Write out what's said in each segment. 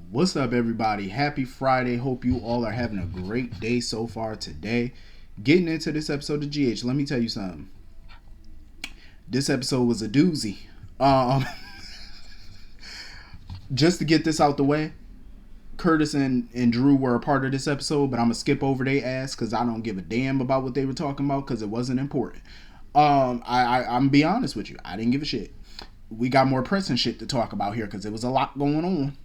What's up, everybody? Happy Friday. Hope you all are having a great day so far today. Getting into this episode of GH, let me tell you something. This episode was a doozy. Um, just to get this out the way, Curtis and Drew were a part of this episode, but I'm gonna skip over their ass because I don't give a damn about what they were talking about because it wasn't important. I'm gonna be honest with you. I didn't give a shit. We got more pressing shit to talk about here because there was a lot going on.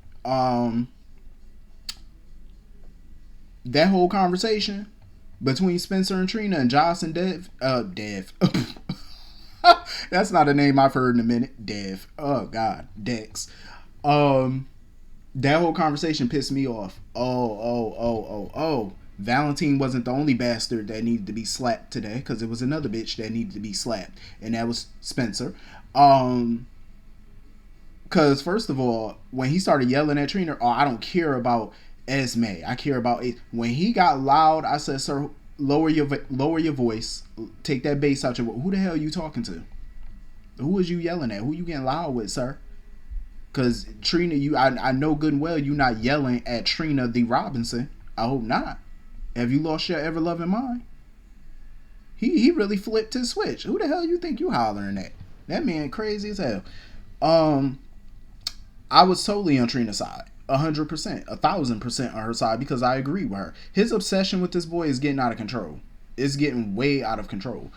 That whole conversation between Spencer and Trina and Joss and Dev. That's not a name I've heard in a minute. Dev. Oh God, Dex. That whole conversation pissed me off. Oh. Valentine wasn't the only bastard that needed to be slapped today, because it was another bitch that needed to be slapped, and that was Spencer. Because first of all, when he started yelling at Trina, I don't care about Esme. I care about it. When he got loud, I said, "Sir, lower your voice. Take that bass out your voice. Who the hell are you talking to? Who is you yelling at? Who you getting loud with, sir?" Because Trina, I know good and well you not yelling at Trina the Robinson. I hope not. Have you lost your ever loving mind? He really flipped his switch. Who the hell you think you hollering at? That man crazy as hell. I was totally on Trina's side. 100%, 1,000% on her side because I agree with her. His obsession with this boy is getting out of control. It's getting way out of control.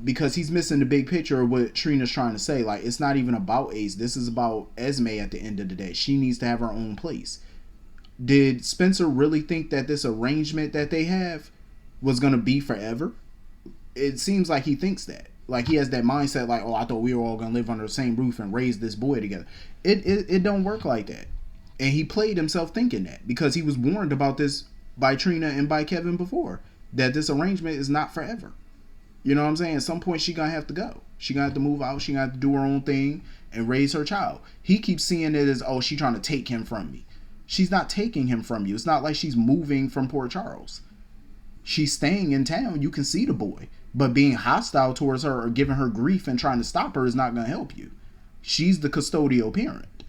Because he's missing the big picture of what Trina's trying to say. Like, it's not even about Ace. This is about Esme at the end of the day. She needs to have her own place. Did Spencer really think that this arrangement that they have was going to be forever? It seems like he thinks that. Like, he has that mindset like, oh, I thought we were all going to live under the same roof and raise this boy together. It don't work like that. And he played himself thinking that because he was warned about this by Trina and by Kevin before, that this arrangement is not forever. You know what I'm saying? At some point, she going to have to go. She going to have to move out. She going to have to do her own thing and raise her child. He keeps seeing it as, oh, she trying to take him from me. She's not taking him from you. It's not like she's moving from Port Charles. She's staying in town. You can see the boy. But being hostile towards her or giving her grief and trying to stop her is not going to help you. She's the custodial parent.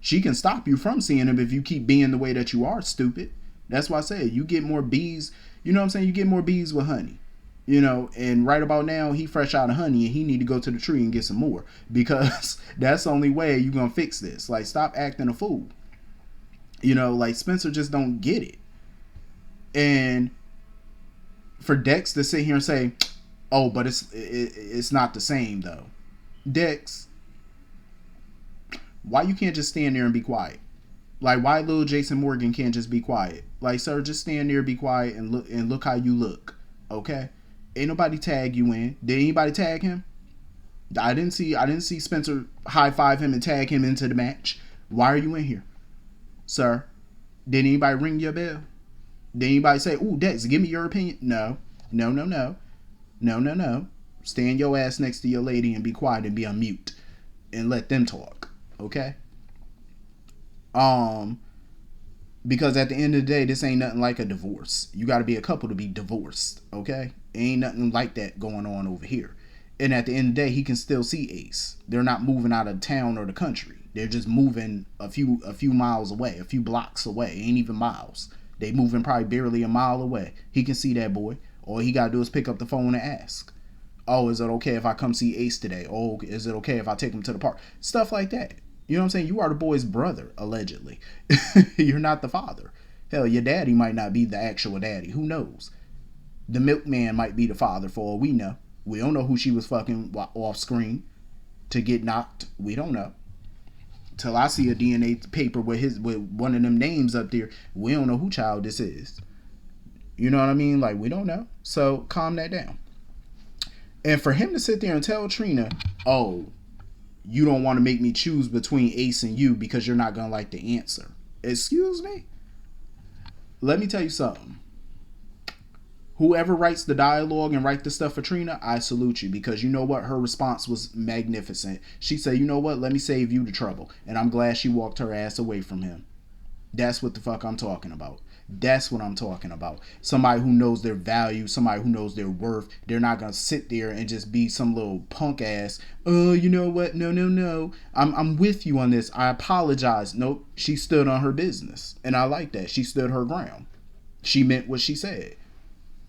She can stop you from seeing him if you keep being the way that you are, stupid. That's why I say you get more bees. You know what I'm saying? You get more bees with honey. You know, and right about now, he fresh out of honey and he need to go to the tree and get some more. Because that's the only way you're going to fix this. Like, stop acting a fool. You know, like, Spencer just don't get it. And for Dex to sit here and say, oh, but it's not the same, though. Dex, why you can't just stand there and be quiet? Like, why little Jason Morgan can't just be quiet? Like, sir, just stand there, be quiet, and look how you look. Okay? Ain't nobody tag you in. Did anybody tag him? I didn't see Spencer high five him and tag him into the match. Why are you in here, sir? Did anybody ring your bell? Did anybody say, ooh, Dex, give me your opinion? No. Stand your ass next to your lady and be quiet and be on mute and let them talk. Okay? Because at the end of the day, this ain't nothing like a divorce. You got to be a couple to be divorced. Okay? Ain't nothing like that going on over here. And at the end of the day, he can still see Ace. They're not moving out of town or the country. They're just moving a few miles away, a few blocks away. Ain't even miles. They moving probably barely a mile away. He can see that boy. All he got to do is pick up the phone and ask. Oh, is it okay if I come see Ace today? Oh, is it okay if I take him to the park? Stuff like that. You know what I'm saying? You are the boy's brother, allegedly. You're not the father. Hell, your daddy might not be the actual daddy. Who knows? The milkman might be the father for all we know. We don't know who she was fucking off screen to get knocked. We don't know. Till I see a DNA paper with one of them names up there, we don't know who child this is. You know what I mean? Like, we don't know. So calm that down. And for him to sit there and tell Trina, oh, you don't want to make me choose between Ace and you because you're not going to like the answer. Excuse me? Let me tell you something. Whoever writes the dialogue and write the stuff for Trina, I salute you, because you know what? Her response was magnificent. She said, you know what? Let me save you the trouble. And I'm glad she walked her ass away from him. That's what the fuck I'm talking about. That's what I'm talking about. Somebody who knows their value, somebody who knows their worth. They're not gonna sit there and just be some little punk ass. Oh, you know what? No, no, no. I'm with you on this. I apologize. Nope. She stood on her business, and I like that. She stood her ground. She meant what she said,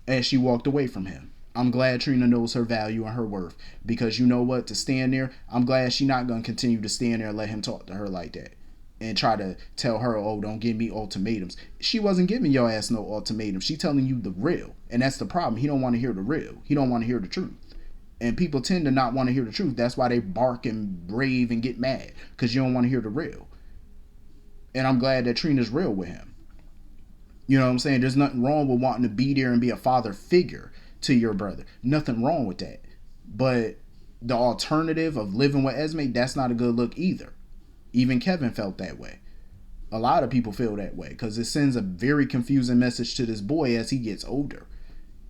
and she walked away from him. I'm glad Trina knows her value and her worth, because you know what? To stand there, I'm glad she's not gonna continue to stand there and let him talk to her like that and try to tell her, oh, don't give me ultimatums. She wasn't giving your ass no ultimatum. She telling you the real. And that's the problem. He don't want to hear the real. He don't want to hear the truth. And people tend to not want to hear the truth. That's why they bark and rave and get mad, because you don't want to hear the real. And I'm glad that Trina's real with him. You know what I'm saying? There's nothing wrong with wanting to be there and be a father figure to your brother. Nothing wrong with that. But the alternative of living with Esme, that's not a good look either. Even Kevin felt that way. A lot of people feel that way, because it sends a very confusing message to this boy as he gets older.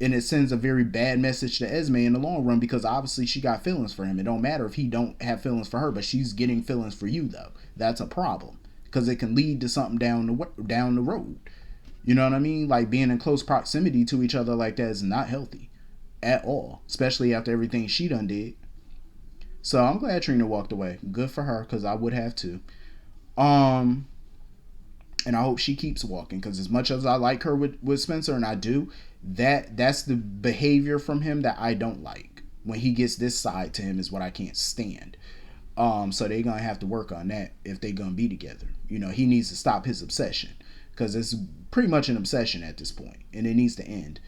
And it sends a very bad message to Esme in the long run, because obviously she got feelings for him. It don't matter if he don't have feelings for her, but she's getting feelings for you, though. That's a problem, because it can lead to something down the road. You know what I mean? Like, being in close proximity to each other like that is not healthy at all, especially after everything she done did. So I'm glad Trina walked away. Good for her, because I would have too. And I hope she keeps walking, because as much as I like her with Spencer, and I do, that's the behavior from him that I don't like. When he gets this side to him is what I can't stand. So they're going to have to work on that if they're going to be together. You know, he needs to stop his obsession, because it's pretty much an obsession at this point, and it needs to end.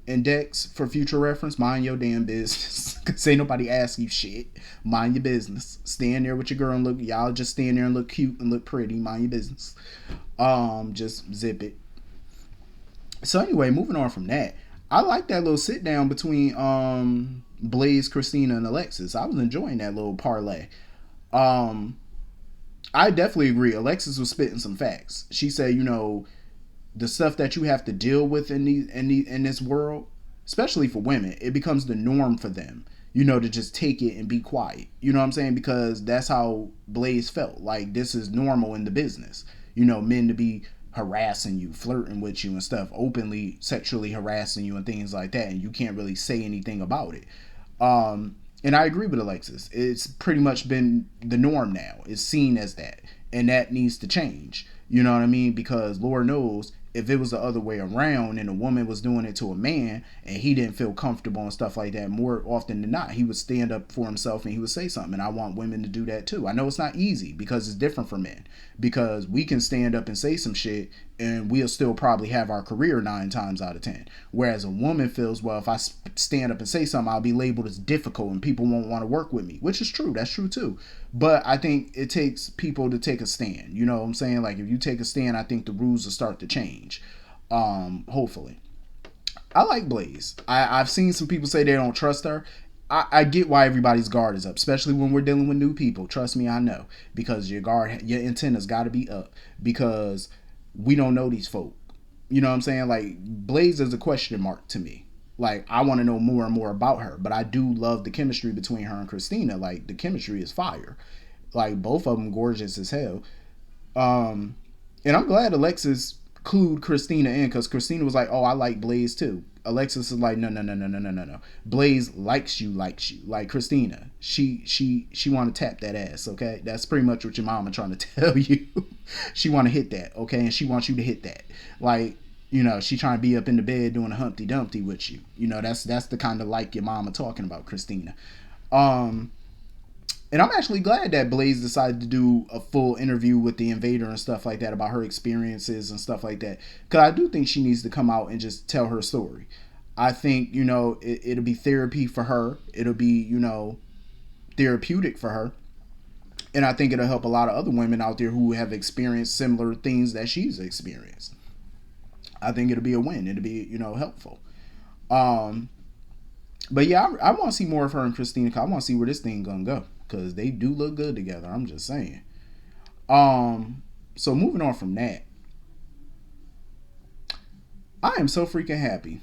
And Dex, for future reference, mind your damn business, because ain't nobody ask you shit. Mind your business. Stand there with your girl and look, y'all just stand there and look cute and look pretty. Mind your business. Just zip it. So anyway, moving on from that, I like that little sit down between Blaze, Christina, and Alexis. I was enjoying that little parlay. I definitely agree. Alexis was spitting some facts. She said, you know, the stuff that you have to deal with in this world, especially for women, it becomes the norm for them, you know, to just take it and be quiet. You know what I'm saying? Because that's how Blaze felt. Like, this is normal in the business. You know, men to be harassing you, flirting with you and stuff, openly sexually harassing you and things like that, and you can't really say anything about it. And I agree with Alexis. It's pretty much been the norm now. It's seen as that. And that needs to change. You know what I mean? Because Lord knows, if it was the other way around and a woman was doing it to a man and he didn't feel comfortable and stuff like that, more often than not, he would stand up for himself and he would say something. And I want women to do that too. I know it's not easy, because it's different for men, because we can stand up and say some shit and we'll still probably have our career 9 times out of 10. Whereas a woman feels, well, if I stand up and say something, I'll be labeled as difficult and people won't want to work with me, which is true. That's true too. But I think it takes people to take a stand. You know what I'm saying? Like, if you take a stand, I think the rules will start to change. Hopefully. I like Blaze. I've seen some people say they don't trust her. I get why everybody's guard is up, especially when we're dealing with new people. Trust me, I know. Because your antenna's got to be up, because we don't know these folk. You know what I'm saying? Like, Blaze is a question mark to me. Like, I want to know more and more about her, but I do love the chemistry between her and Christina. Like, the chemistry is fire. Like, both of them gorgeous as hell. And I'm glad Alexis clued Christina in, because Christina was like, oh, I like Blaze too. Alexis is like, no. Blaze likes you. Like, Christina, she want to tap that ass, okay? That's pretty much what your mama trying to tell you. She want to hit that, okay? And she wants you to hit that. Like, you know, she trying to be up in the bed doing a Humpty Dumpty with you. You know, that's the kind of like your mama talking about, Christina. And I'm actually glad that Blaze decided to do a full interview with the Invader and stuff like that about her experiences and stuff like that. Because I do think she needs to come out and just tell her story. I think, you know, it'll be therapy for her. It'll be, you know, therapeutic for her. And I think it'll help a lot of other women out there who have experienced similar things that she's experienced. I think it'll be a win. It'll be, you know, helpful. But yeah, I want to see more of her and Christina. I want to see where this thing gonna go, because they do look good together. I'm just saying. So moving on from that, I am so freaking happy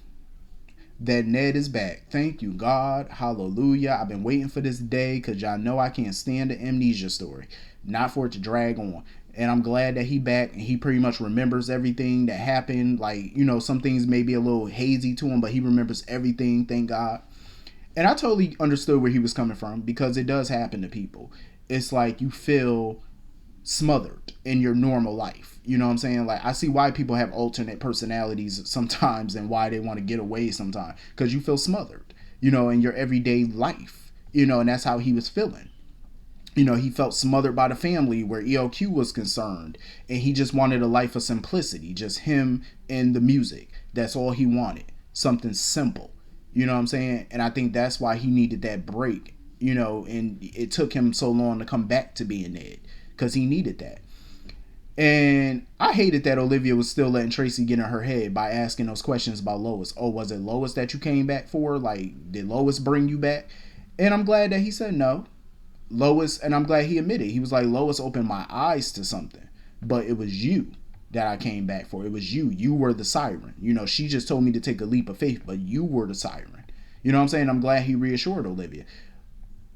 that Ned is back. Thank you, God. Hallelujah. I've been waiting for this day, because y'all know I can't stand the amnesia story. Not for it to drag on. And I'm glad that he back and he pretty much remembers everything that happened. Like, you know, some things may be a little hazy to him, but he remembers everything, thank God. And I totally understood where he was coming from, because it does happen to people. It's like you feel smothered in your normal life. You know what I'm saying? Like, I see why people have alternate personalities sometimes and why they want to get away sometimes, because you feel smothered, you know, in your everyday life, you know, and that's how he was feeling. You know, he felt smothered by the family where ELQ was concerned, and he just wanted a life of simplicity, just him and the music. That's all he wanted, something simple. You know what I'm saying? And I think that's why he needed that break, you know, and it took him so long to come back to being Ned, because he needed that. And I hated that Olivia was still letting Tracy get in her head by asking those questions about Lois. Oh, was it Lois that you came back for? Like, did Lois bring you back? And I'm glad that he said no. Lois, and I'm glad he admitted. He was like, Lois opened my eyes to something, but it was you that I came back for. It was you. You were the siren. You know, she just told me to take a leap of faith, but you were the siren. You know what I'm saying? I'm glad he reassured Olivia.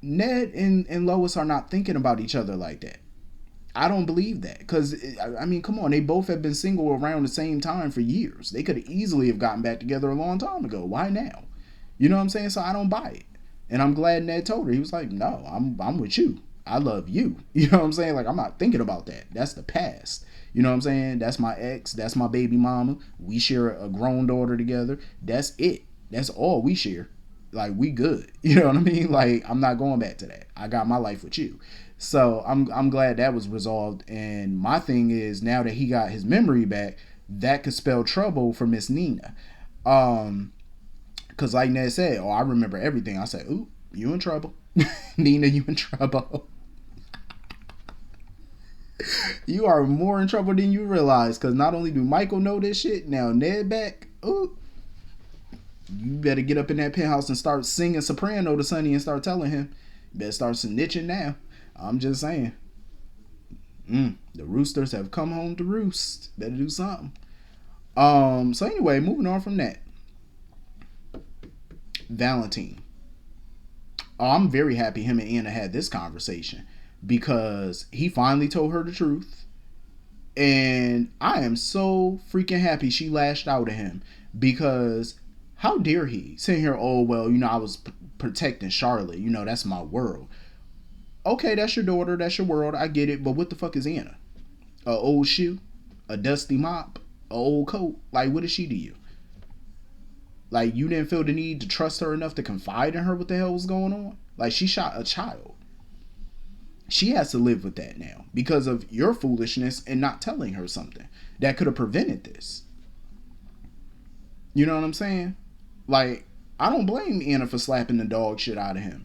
Ned and Lois are not thinking about each other like that. I don't believe that, because, I mean, come on, they both have been single around the same time for years. They could have easily have gotten back together a long time ago. Why now? You know what I'm saying? So I don't buy it. And I'm glad Ned told her. He was like, no, I'm with you. I love you. You know what I'm saying? Like, I'm not thinking about that. That's the past. You know what I'm saying? That's my ex. That's my baby mama. We share a grown daughter together. That's it. That's all we share. Like, we good. You know what I mean? Like, I'm not going back to that. I got my life with you. So I'm glad that was resolved. And my thing is, now that he got his memory back, that could spell trouble for Miss Nina. Because like Ned said, oh, I remember everything. I said, ooh, you in trouble. Nina, you in trouble. You are more in trouble than you realize. Because not only do Michael know this shit, now Ned back. Ooh, you better get up in that penthouse and start singing soprano to Sonny and start telling him. You better start snitching now. I'm just saying. The roosters have come home to roost. Better do something. So anyway, moving on from that. Valentine. Oh, I'm very happy him and Anna had this conversation, because he finally told her the truth. And I am so freaking happy she lashed out at him, because how dare he sitting here, oh, well, you know, I was protecting Charlotte. You know, that's my world. Okay, that's your daughter. That's your world. I get it. But what the fuck is Anna? A old shoe? A dusty mop? A old coat? Like, what is she to you? Like, you didn't feel the need to trust her enough to confide in her what the hell was going on? Like, she shot a child. She has to live with that now because of your foolishness and not telling her something that could have prevented this. You know what I'm saying? Like, I don't blame Anna for slapping the dog shit out of him.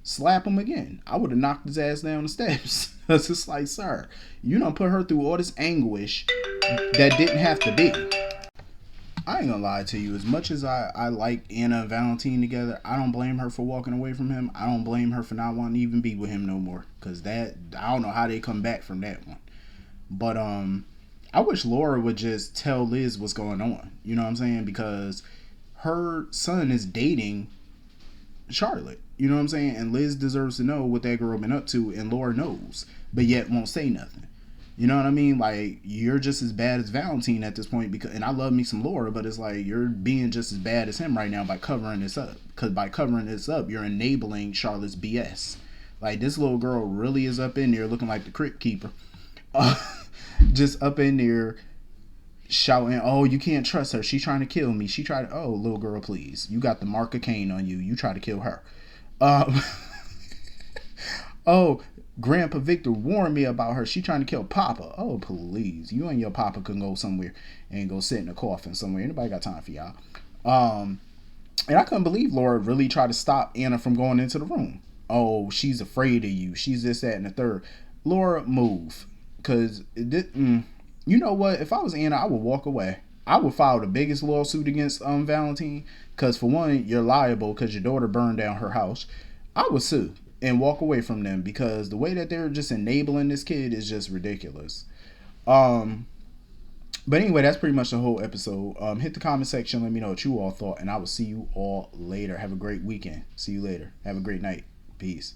Slap him again. I would have knocked his ass down the steps. It's just like, sir, you done put her through all this anguish that didn't have to be. I ain't gonna lie to you. As much as I like Anna and Valentine together, I don't blame her for walking away from him. I don't blame her for not wanting to even be with him no more. Because that, I don't know how they come back from that one. But I wish Laura would just tell Liz what's going on. You know what I'm saying? Because her son is dating Charlotte. You know what I'm saying? And Liz deserves to know what that girl been up to, and Laura knows, but yet won't say nothing. You know what I mean? Like, you're just as bad as Valentine at this point, because, and I love me some Laura, but it's like you're being just as bad as him right now by covering this up. Because by covering this up, you're enabling Charlotte's BS. Like, this little girl really is up in there looking like the crypt keeper. Just up in there shouting, oh, you can't trust her. She's trying to kill me. She tried to, oh, little girl, please. You got the mark of Cain on you. You try to kill her. Oh, Grandpa Victor warned me about her. She trying to kill Papa. Oh, please. You and your Papa can go somewhere and go sit in a coffin somewhere. Anybody got time for y'all? And I couldn't believe Laura really tried to stop Anna from going into the room. Oh, she's afraid of you. She's this, that, and the third. Laura, move. Because, you know what? If I was Anna, I would walk away. I would file the biggest lawsuit against Valentine. Because, for one, you're liable because your daughter burned down her house. I would sue and walk away from them, because the way that they're just enabling this kid is just ridiculous. But anyway, that's pretty much the whole episode. Hit the comment section, let me know what you all thought, and I will see you all later. Have a great weekend. See you later. Have a great night. Peace.